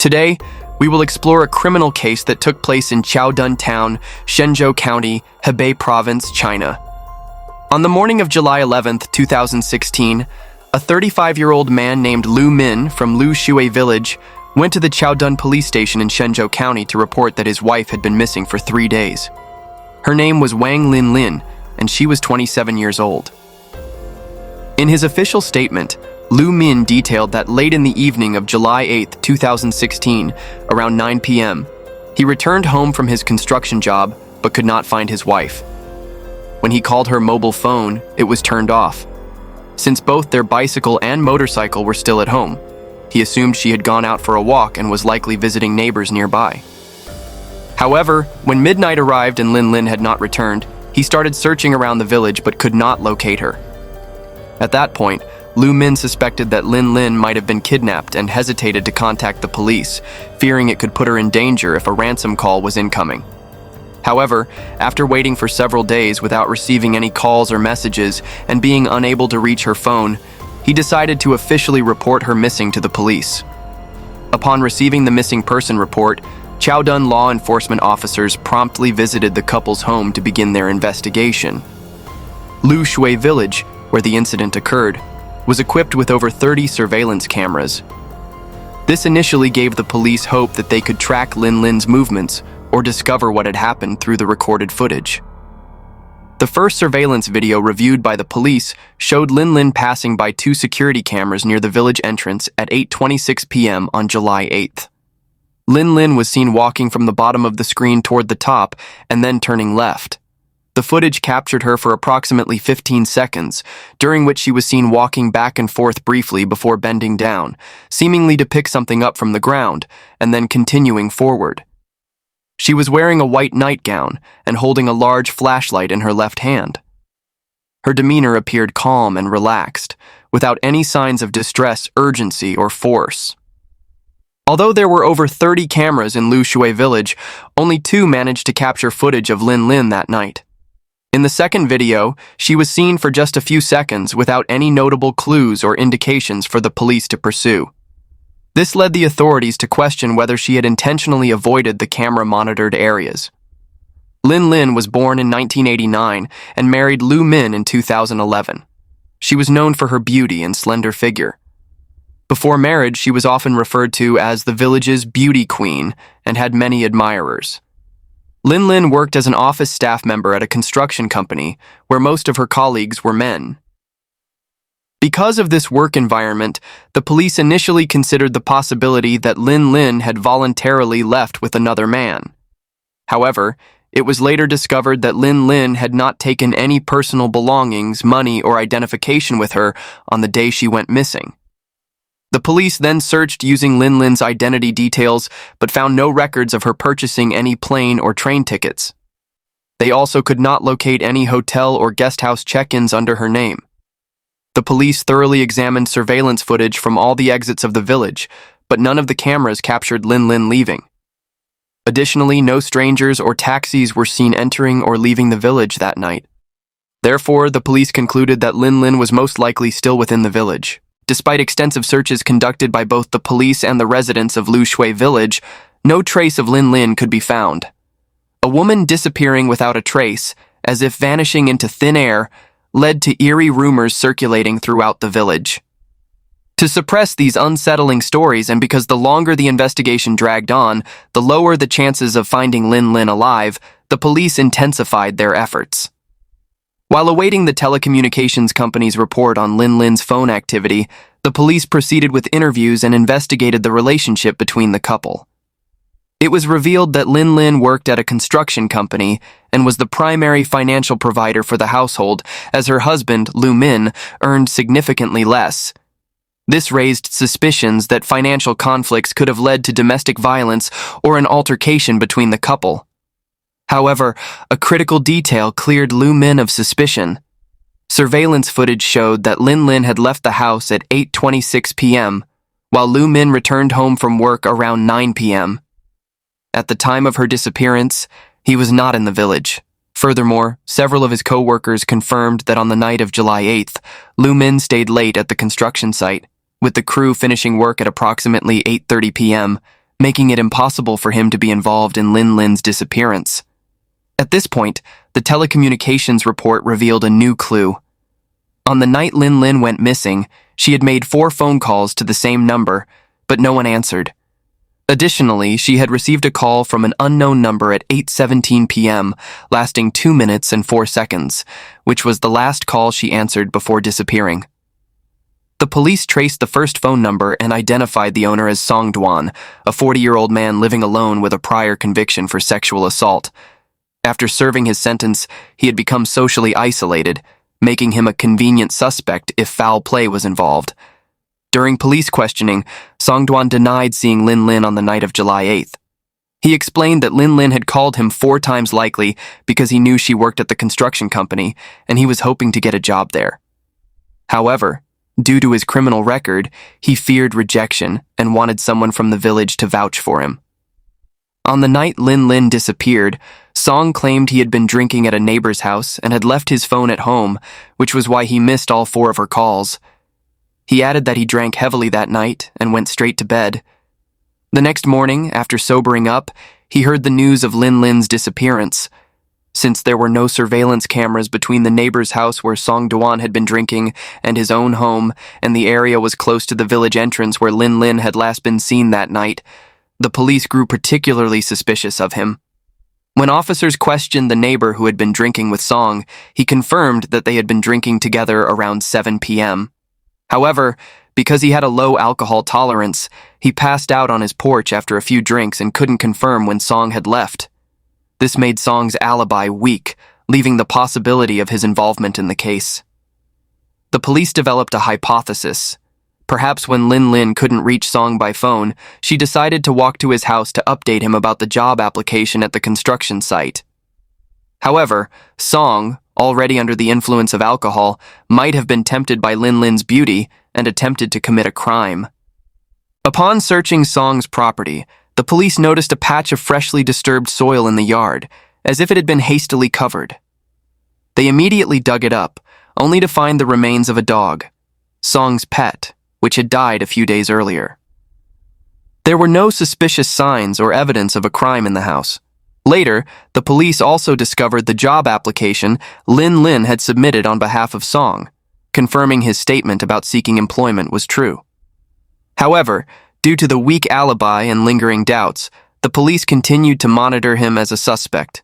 Today, we will explore a criminal case that took place in Chaodun Town, Shenzhou County, Hebei Province, China. On the morning of July 11, 2016, a 35-year-old man named Lu Min from Lu Shui Village went to the Chaodun police station in Shenzhou County to report that his wife had been missing for 3 days. Her name was Wang Lin, and she was 27 years old. In his official statement, Lu Min detailed that late in the evening of July 8, 2016, around 9 p.m., he returned home from his construction job but could not find his wife. When he called her mobile phone, it was turned off. Since both their bicycle and motorcycle were still at home, he assumed she had gone out for a walk and was likely visiting neighbors nearby. However, when midnight arrived and Lin had not returned, he started searching around the village but could not locate her. At that point, Lu Min suspected that Lin might have been kidnapped and hesitated to contact the police, fearing it could put her in danger if a ransom call was incoming. However, after waiting for several days without receiving any calls or messages and being unable to reach her phone, he decided to officially report her missing to the police. Upon receiving the missing person report, Chaodun law enforcement officers promptly visited the couple's home to begin their investigation. Lu Shui Village, where the incident occurred, was equipped with over 30 surveillance cameras. This initially gave the police hope that they could track Lin's movements or discover what had happened through the recorded footage. The first surveillance video reviewed by the police showed Lin passing by 2 security cameras near the village entrance at 8:26 p.m. on July 8th. Lin was seen walking from the bottom of the screen toward the top and then turning left. The footage captured her for approximately 15 seconds, during which she was seen walking back and forth briefly before bending down, seemingly to pick something up from the ground, and then continuing forward. She was wearing a white nightgown and holding a large flashlight in her left hand. Her demeanor appeared calm and relaxed, without any signs of distress, urgency, or force. Although there were over 30 cameras in Lu Shui Village, only 2 managed to capture footage of Lin that night. In the second video, she was seen for just a few seconds without any notable clues or indications for the police to pursue. This led the authorities to question whether she had intentionally avoided the camera-monitored areas. Lin was born in 1989 and married Lu Min in 2011. She was known for her beauty and slender figure. Before marriage, she was often referred to as the village's beauty queen and had many admirers. Lin worked as an office staff member at a construction company where most of her colleagues were men. Because of this work environment, the police initially considered the possibility that Lin had voluntarily left with another man. However, it was later discovered that Lin had not taken any personal belongings, money, or identification with her on the day she went missing. The police then searched using Lin's identity details, but found no records of her purchasing any plane or train tickets. They also could not locate any hotel or guest house check-ins under her name. The police thoroughly examined surveillance footage from all the exits of the village, but none of the cameras captured Lin leaving. Additionally, no strangers or taxis were seen entering or leaving the village that night. Therefore, the police concluded that Lin was most likely still within the village. Despite extensive searches conducted by both the police and the residents of Lu Shui Village, no trace of Lin could be found. A woman disappearing without a trace, as if vanishing into thin air, led to eerie rumors circulating throughout the village. To suppress these unsettling stories, and because the longer the investigation dragged on, the lower the chances of finding Lin alive, the police intensified their efforts. While awaiting the telecommunications company's report on Lin's phone activity, the police proceeded with interviews and investigated the relationship between the couple. It was revealed that Lin worked at a construction company and was the primary financial provider for the household, as her husband, Lu Min, earned significantly less. This raised suspicions that financial conflicts could have led to domestic violence or an altercation between the couple. However, a critical detail cleared Lu Min of suspicion. Surveillance footage showed that Lin had left the house at 8:26 p.m., while Lu Min returned home from work around 9 p.m. At the time of her disappearance, he was not in the village. Furthermore, several of his co-workers confirmed that on the night of July 8th, Lu Min stayed late at the construction site, with the crew finishing work at approximately 8:30 p.m., making it impossible for him to be involved in Lin Lin's disappearance. At this point, the telecommunications report revealed a new clue. On the night Lin Lin went missing, she had made 4 phone calls to the same number, but no one answered. Additionally, she had received a call from an unknown number at 8:17 p.m., lasting 2 minutes and 4 seconds, which was the last call she answered before disappearing. The police traced the first phone number and identified the owner as Song Duan, a 40-year-old man living alone with a prior conviction for sexual assault. After serving his sentence, he had become socially isolated, making him a convenient suspect if foul play was involved. During police questioning, Song Duan denied seeing Lin Lin on the night of July 8th. He explained that Lin Lin had called him 4 times likely because he knew she worked at the construction company and he was hoping to get a job there. However, due to his criminal record, he feared rejection and wanted someone from the village to vouch for him. On the night Lin Lin disappeared, Song claimed he had been drinking at a neighbor's house and had left his phone at home, which was why he missed all 4 of her calls. He added that he drank heavily that night and went straight to bed. The next morning, after sobering up, he heard the news of Lin Lin's disappearance. Since there were no surveillance cameras between the neighbor's house where Song Duan had been drinking and his own home, and the area was close to the village entrance where Lin Lin had last been seen that night, the police grew particularly suspicious of him. When officers questioned the neighbor who had been drinking with Song, he confirmed that they had been drinking together around 7 p.m. However, because he had a low alcohol tolerance, he passed out on his porch after a few drinks and couldn't confirm when Song had left. This made Song's alibi weak, leaving the possibility of his involvement in the case. The police developed a hypothesis. Perhaps when Lin Lin couldn't reach Song by phone, she decided to walk to his house to update him about the job application at the construction site. However, Song, already under the influence of alcohol, might have been tempted by Lin Lin's beauty and attempted to commit a crime. Upon searching Song's property, the police noticed a patch of freshly disturbed soil in the yard, as if it had been hastily covered. They immediately dug it up, only to find the remains of a dog, Song's pet, which had died a few days earlier. There were no suspicious signs or evidence of a crime in the house. Later, the police also discovered the job application Lin Lin had submitted on behalf of Song, confirming his statement about seeking employment was true. However, due to the weak alibi and lingering doubts, the police continued to monitor him as a suspect.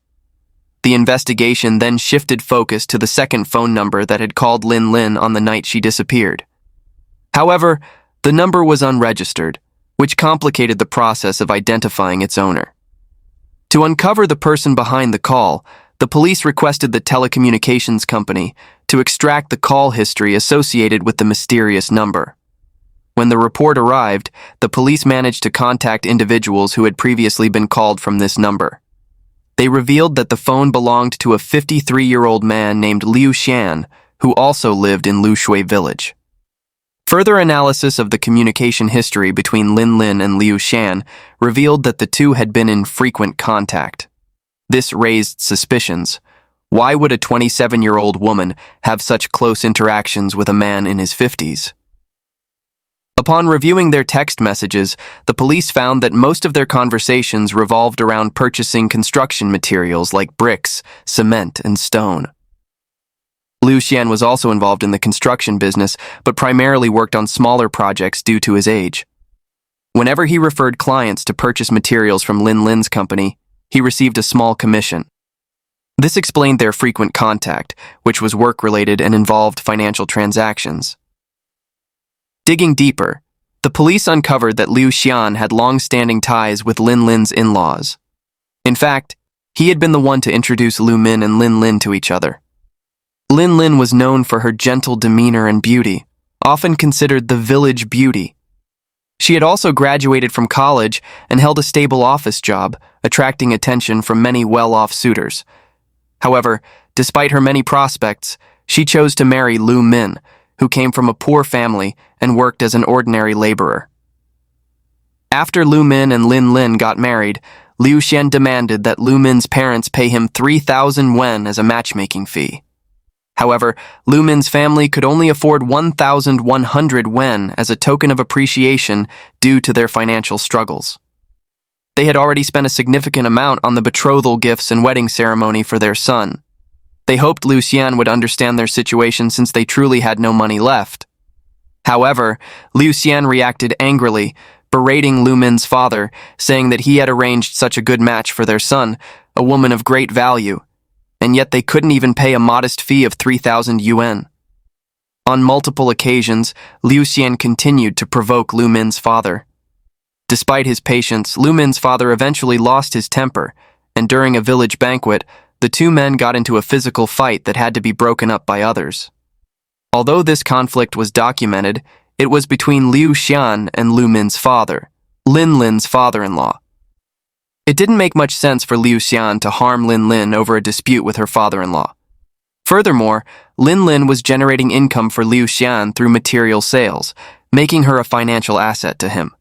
The investigation then shifted focus to the second phone number that had called Lin Lin on the night she disappeared. However, the number was unregistered, which complicated the process of identifying its owner. To uncover the person behind the call, the police requested the telecommunications company to extract the call history associated with the mysterious number. When the report arrived, the police managed to contact individuals who had previously been called from this number. They revealed that the phone belonged to a 53-year-old man named Liu Xian, who also lived in Lushui village. Further analysis of the communication history between Lin Lin and Liu Xian revealed that the two had been in frequent contact. This raised suspicions. Why would a 27-year-old woman have such close interactions with a man in his 50s? Upon reviewing their text messages, the police found that most of their conversations revolved around purchasing construction materials like bricks, cement, and stone. Liu Xian was also involved in the construction business, but primarily worked on smaller projects due to his age. Whenever he referred clients to purchase materials from Lin Lin's company, he received a small commission. This explained their frequent contact, which was work-related and involved financial transactions. Digging deeper, the police uncovered that Liu Xian had long-standing ties with Lin Lin's in-laws. In fact, he had been the one to introduce Lu Min and Lin Lin to each other. Lin Lin was known for her gentle demeanor and beauty, often considered the village beauty. She had also graduated from college and held a stable office job, attracting attention from many well-off suitors. However, despite her many prospects, she chose to marry Lu Min, who came from a poor family and worked as an ordinary laborer. After Lu Min and Lin Lin got married, Liu Xian demanded that Lu Min's parents pay him 3,000 wen as a matchmaking fee. However, Lu Min's family could only afford 1,100 wen as a token of appreciation due to their financial struggles. They had already spent a significant amount on the betrothal gifts and wedding ceremony for their son. They hoped Liu Xian would understand their situation since they truly had no money left. However, Liu Xian reacted angrily, berating Lu Min's father, saying that he had arranged such a good match for their son, a woman of great value, and yet they couldn't even pay a modest fee of 3,000 yuan. On multiple occasions, Liu Xian continued to provoke Lu Min's father. Despite his patience, Lu Min's father eventually lost his temper, and during a village banquet, the two men got into a physical fight that had to be broken up by others. Although this conflict was documented, it was between Liu Xian and Lu Min's father, Lin Lin's father-in-law. It didn't make much sense for Liu Xian to harm Lin Lin over a dispute with her father-in-law. Furthermore, Lin Lin was generating income for Liu Xian through material sales, making her a financial asset to him.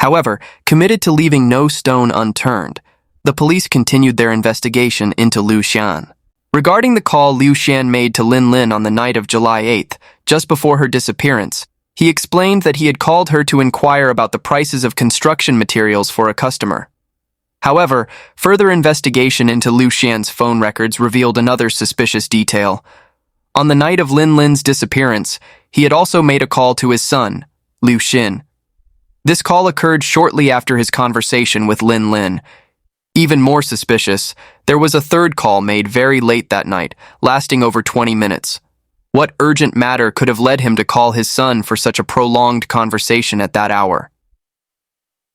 However, committed to leaving no stone unturned, the police continued their investigation into Liu Xian. Regarding the call Liu Xian made to Lin Lin on the night of July 8th, just before her disappearance, he explained that he had called her to inquire about the prices of construction materials for a customer. However, further investigation into Liu Xian's phone records revealed another suspicious detail. On the night of Lin Lin's disappearance, he had also made a call to his son, Liu Xin. This call occurred shortly after his conversation with Lin Lin. Even more suspicious, there was a third call made very late that night, lasting over 20 minutes. What urgent matter could have led him to call his son for such a prolonged conversation at that hour?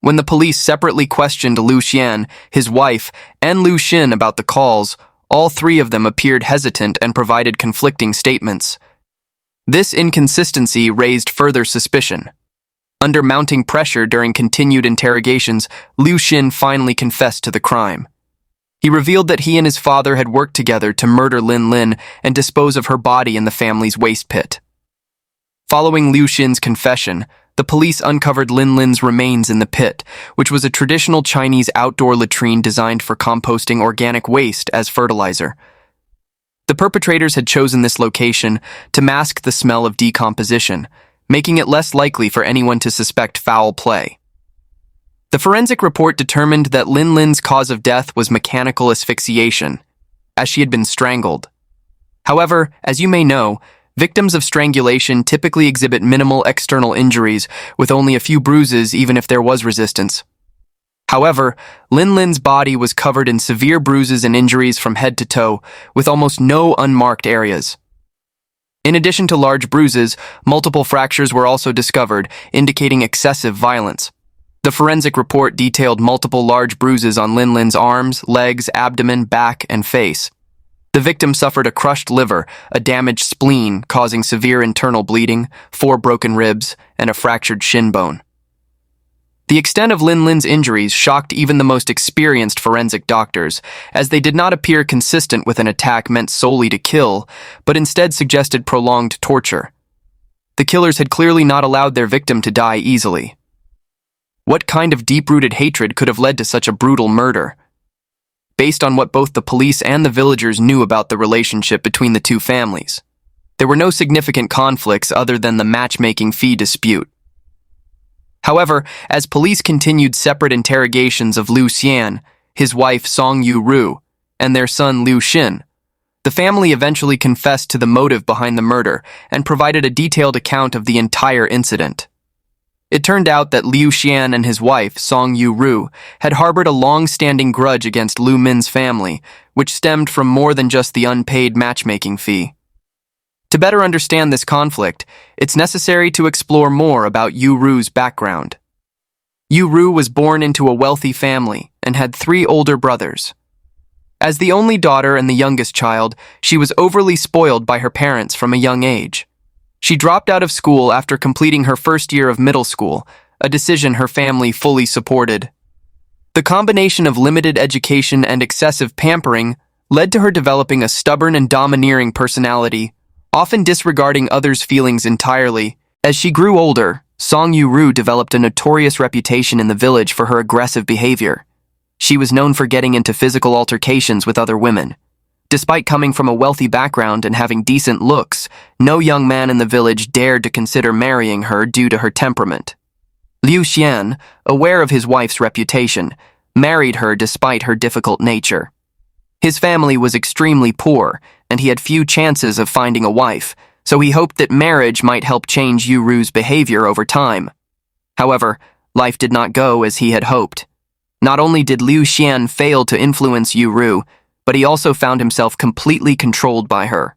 When the police separately questioned Liu Xian, his wife, and Liu Xin about the calls, all three of them appeared hesitant and provided conflicting statements. This inconsistency raised further suspicion. Under mounting pressure during continued interrogations, Liu Xin finally confessed to the crime. He revealed that he and his father had worked together to murder Lin Lin and dispose of her body in the family's waste pit. Following Liu Xin's confession, the police uncovered Lin Lin's remains in the pit, which was a traditional Chinese outdoor latrine designed for composting organic waste as fertilizer. The perpetrators had chosen this location to mask the smell of decomposition, making it less likely for anyone to suspect foul play. The forensic report determined that Lin Lin's cause of death was mechanical asphyxiation, as she had been strangled. However, as you may know, victims of strangulation typically exhibit minimal external injuries with only a few bruises even if there was resistance. However, Lin Lin's body was covered in severe bruises and injuries from head to toe, with almost no unmarked areas. In addition to large bruises, multiple fractures were also discovered, indicating excessive violence. The forensic report detailed multiple large bruises on Lin Lin's arms, legs, abdomen, back, and face. The victim suffered a crushed liver, a damaged spleen causing severe internal bleeding, 4 broken ribs, and a fractured shin bone. The extent of Lin Lin's injuries shocked even the most experienced forensic doctors, as they did not appear consistent with an attack meant solely to kill, but instead suggested prolonged torture. The killers had clearly not allowed their victim to die easily. What kind of deep-rooted hatred could have led to such a brutal murder? Based on what both the police and the villagers knew about the relationship between the two families, there were no significant conflicts other than the matchmaking fee dispute. However, as police continued separate interrogations of Liu Xian, his wife Song Yu-ru, and their son Liu Xin, the family eventually confessed to the motive behind the murder and provided a detailed account of the entire incident. It turned out that Liu Xian and his wife, Song Yu-ru, had harbored a long-standing grudge against Lu Min's family, which stemmed from more than just the unpaid matchmaking fee. To better understand this conflict, it's necessary to explore more about Yu-ru's background. Yu-ru was born into a wealthy family and had 3 older brothers. As the only daughter and the youngest child, she was overly spoiled by her parents from a young age. She dropped out of school after completing her first year of middle school, a decision her family fully supported. The combination of limited education and excessive pampering led to her developing a stubborn and domineering personality, often disregarding others' feelings entirely. As she grew older, Song Yu-ru developed a notorious reputation in the village for her aggressive behavior. She was known for getting into physical altercations with other women. Despite coming from a wealthy background and having decent looks, no young man in the village dared to consider marrying her due to her temperament. Liu Xian, aware of his wife's reputation, married her despite her difficult nature. His family was extremely poor, and he had few chances of finding a wife, so he hoped that marriage might help change Yuru's behavior over time. However, life did not go as he had hoped. Not only did Liu Xian fail to influence Yuru, but he also found himself completely controlled by her.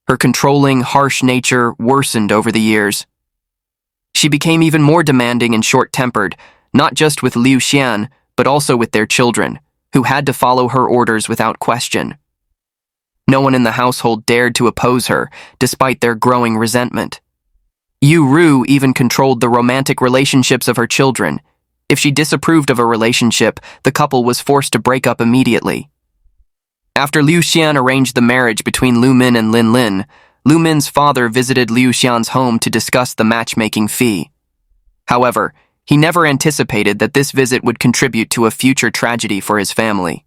Her controlling, harsh nature worsened over the years. She became even more demanding and short-tempered, not just with Liu Xian, but also with their children, who had to follow her orders without question. No one in the household dared to oppose her, despite their growing resentment. Yuru even controlled the romantic relationships of her children. If she disapproved of a relationship, the couple was forced to break up immediately. After Liu Xian arranged the marriage between Lu Min and Lin Lin, Lu Min's father visited Liu Xian's home to discuss the matchmaking fee. However, he never anticipated that this visit would contribute to a future tragedy for his family.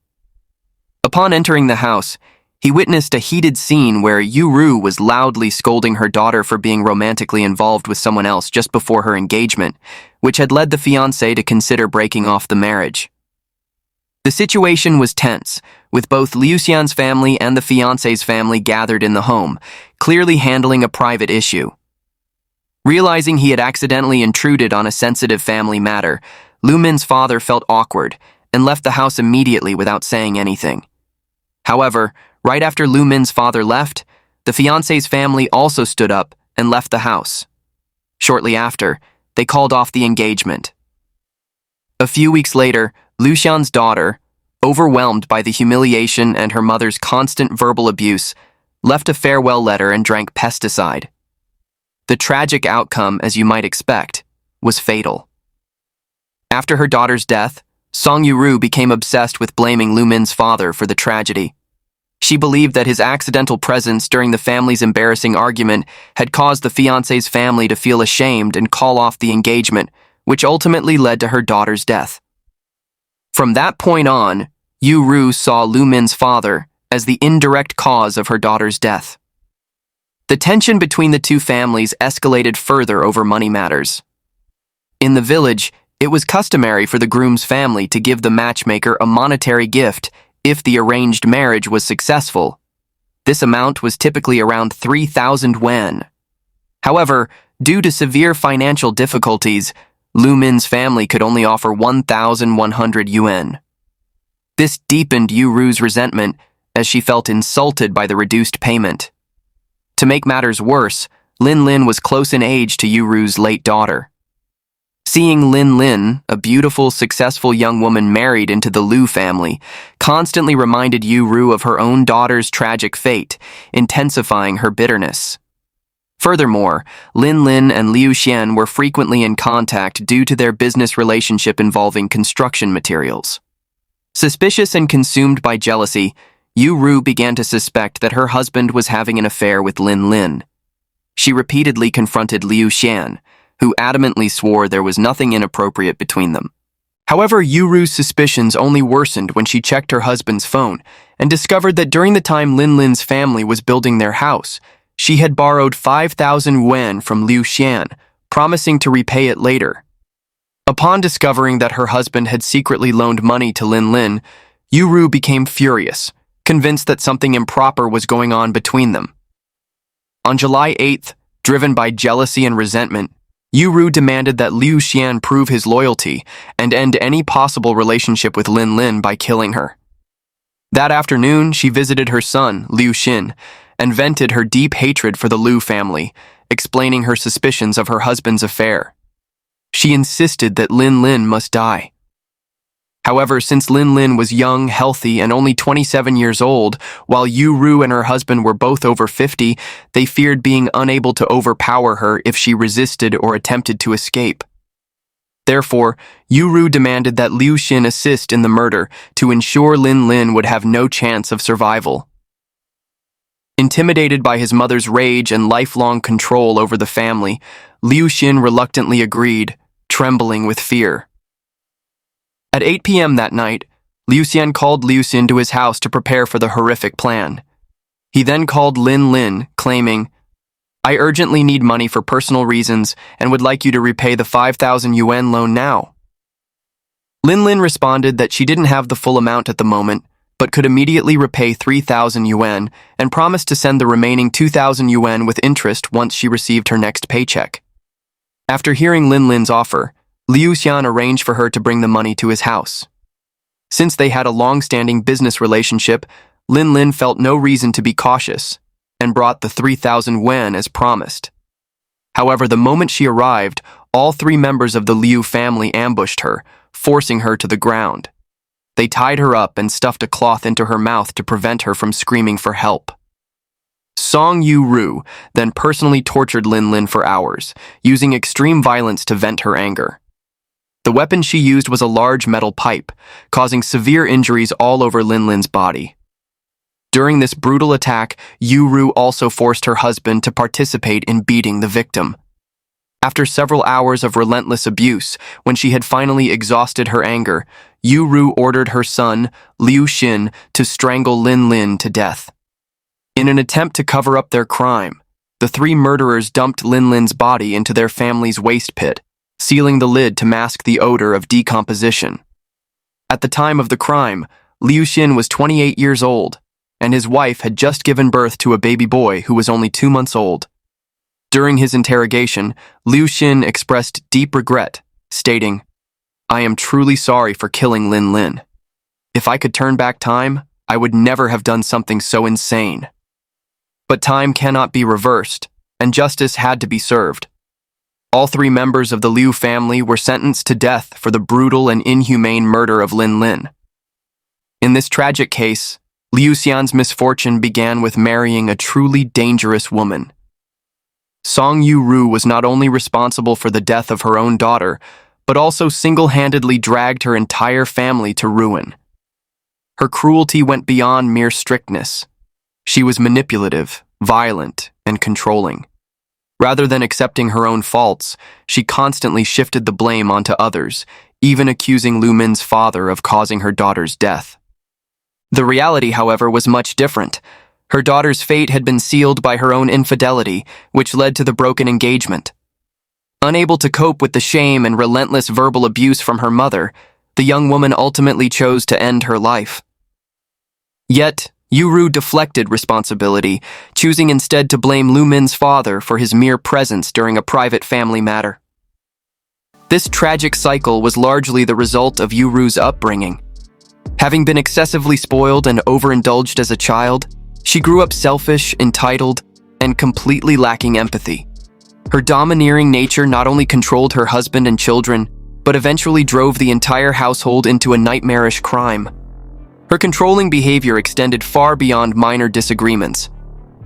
Upon entering the house, he witnessed a heated scene where Yuru was loudly scolding her daughter for being romantically involved with someone else just before her engagement, which had led the fiancé to consider breaking off the marriage. The situation was tense, with both Liu Xian's family and the fiancé's family gathered in the home, clearly handling a private issue. Realizing he had accidentally intruded on a sensitive family matter, Lu Min's father felt awkward and left the house immediately without saying anything. However, right after Lu Min's father left, the fiancé's family also stood up and left the house. Shortly after, they called off the engagement. A few weeks later, Liu Xian's daughter, overwhelmed by the humiliation and her mother's constant verbal abuse, left a farewell letter and drank pesticide. The tragic outcome, as you might expect, was fatal. After her daughter's death, Song Yuru became obsessed with blaming Lu Min's father for the tragedy. She believed that his accidental presence during the family's embarrassing argument had caused the fiancé's family to feel ashamed and call off the engagement, which ultimately led to her daughter's death. From that point on, Yuru saw Lu Min's father as the indirect cause of her daughter's death. The tension between the two families escalated further over money matters. In the village, it was customary for the groom's family to give the matchmaker a monetary gift if the arranged marriage was successful. This amount was typically around 3,000 yuan. However, due to severe financial difficulties, Lu Min's family could only offer 1,100 yuan. This deepened Yuru's resentment as she felt insulted by the reduced payment. To make matters worse, Lin Lin was close in age to Yuru's late daughter. Seeing Lin Lin, a beautiful, successful young woman married into the Liu family, constantly reminded Yuru of her own daughter's tragic fate, intensifying her bitterness. Furthermore, Lin Lin and Liu Xian were frequently in contact due to their business relationship involving construction materials. Suspicious and consumed by jealousy, Yuru began to suspect that her husband was having an affair with Lin Lin. She repeatedly confronted Liu Xian, who adamantly swore there was nothing inappropriate between them. However, Yuru's suspicions only worsened when she checked her husband's phone and discovered that during the time Lin Lin's family was building their house, she had borrowed 5,000 yuan from Liu Xian, promising to repay it later. Upon discovering that her husband had secretly loaned money to Lin Lin, Yuru became furious, convinced that something improper was going on between them. On July 8th, driven by jealousy and resentment, Yuru demanded that Liu Xian prove his loyalty and end any possible relationship with Lin Lin by killing her. That afternoon, she visited her son, Liu Xin, and vented her deep hatred for the Liu family, explaining her suspicions of her husband's affair. She insisted that Lin Lin must die. However, since Lin Lin was young, healthy, and only 27 years old, while Yuru and her husband were both over 50, they feared being unable to overpower her if she resisted or attempted to escape. Therefore, Yuru demanded that Liu Xin assist in the murder to ensure Lin Lin would have no chance of survival. Intimidated by his mother's rage and lifelong control over the family, Liu Xin reluctantly agreed, trembling with fear. At 8 p.m. that night, Liu Xian called Liu Xin to his house to prepare for the horrific plan. He then called Lin Lin, claiming, "I urgently need money for personal reasons and would like you to repay the 5,000 yuan loan now." Lin responded that she didn't have the full amount at the moment, but could immediately repay 3,000 yuan and promised to send the remaining 2,000 yuan with interest once she received her next paycheck. After hearing Lin's offer, Liu Xian arranged for her to bring the money to his house. Since they had a long-standing business relationship, Lin felt no reason to be cautious and brought the 3,000 yuan as promised. However, the moment she arrived, all three members of the Liu family ambushed her, forcing her to the ground. They tied her up and stuffed a cloth into her mouth to prevent her from screaming for help. Song Yu-ru then personally tortured Lin for hours, using extreme violence to vent her anger. The weapon she used was a large metal pipe, causing severe injuries all over Lin's body. During this brutal attack, Yu-ru also forced her husband to participate in beating the victim. After several hours of relentless abuse, when she had finally exhausted her anger, Yu-ru ordered her son, Liu Xin, to strangle Lin to death. In an attempt to cover up their crime, the three murderers dumped Lin's body into their family's waste pit, sealing the lid to mask the odor of decomposition. At the time of the crime, Liu Xin was 28 years old, and his wife had just given birth to a baby boy who was only 2 months old. During his interrogation, Liu Xin expressed deep regret, stating, "I am truly sorry for killing Lin. If I could turn back time, I would never have done something so insane." But time cannot be reversed, and justice had to be served. All three members of the Liu family were sentenced to death for the brutal and inhumane murder of Lin. In this tragic case, Liu Xian's misfortune began with marrying a truly dangerous woman. Song Yu-ru was not only responsible for the death of her own daughter, but also single-handedly dragged her entire family to ruin. Her cruelty went beyond mere strictness. She was manipulative, violent, and controlling. Rather than accepting her own faults, she constantly shifted the blame onto others, even accusing Lu Min's father of causing her daughter's death. The reality, however, was much different. Her daughter's fate had been sealed by her own infidelity, which led to the broken engagement. Unable to cope with the shame and relentless verbal abuse from her mother, the young woman ultimately chose to end her life. Yet, Yu-ru deflected responsibility, choosing instead to blame Lu Min's father for his mere presence during a private family matter. This tragic cycle was largely the result of Yu-ru's upbringing. Having been excessively spoiled and overindulged as a child, she grew up selfish, entitled, and completely lacking empathy. Her domineering nature not only controlled her husband and children, but eventually drove the entire household into a nightmarish crime. Her controlling behavior extended far beyond minor disagreements.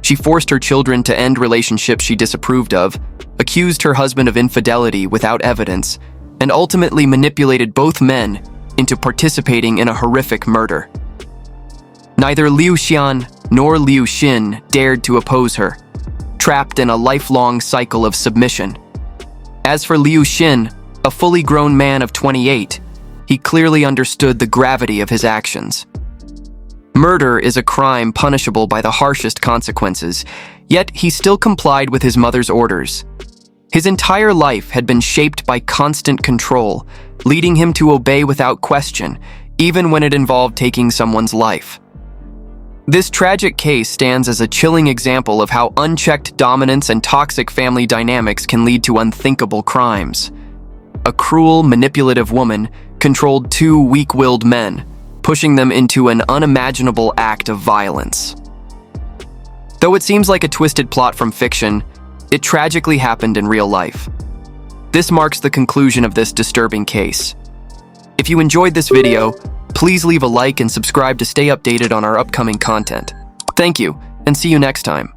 She forced her children to end relationships she disapproved of, accused her husband of infidelity without evidence, and ultimately manipulated both men into participating in a horrific murder. Neither Liu Xian nor Liu Xin dared to oppose her, trapped in a lifelong cycle of submission. As for Liu Xin, a fully grown man of 28, he clearly understood the gravity of his actions. Murder is a crime punishable by the harshest consequences, yet he still complied with his mother's orders. His entire life had been shaped by constant control, leading him to obey without question, even when it involved taking someone's life. This tragic case stands as a chilling example of how unchecked dominance and toxic family dynamics can lead to unthinkable crimes. A cruel, manipulative woman controlled two weak-willed men, pushing them into an unimaginable act of violence. Though it seems like a twisted plot from fiction, it tragically happened in real life. This marks the conclusion of this disturbing case. If you enjoyed this video, please leave a like and subscribe to stay updated on our upcoming content. Thank you, and see you next time.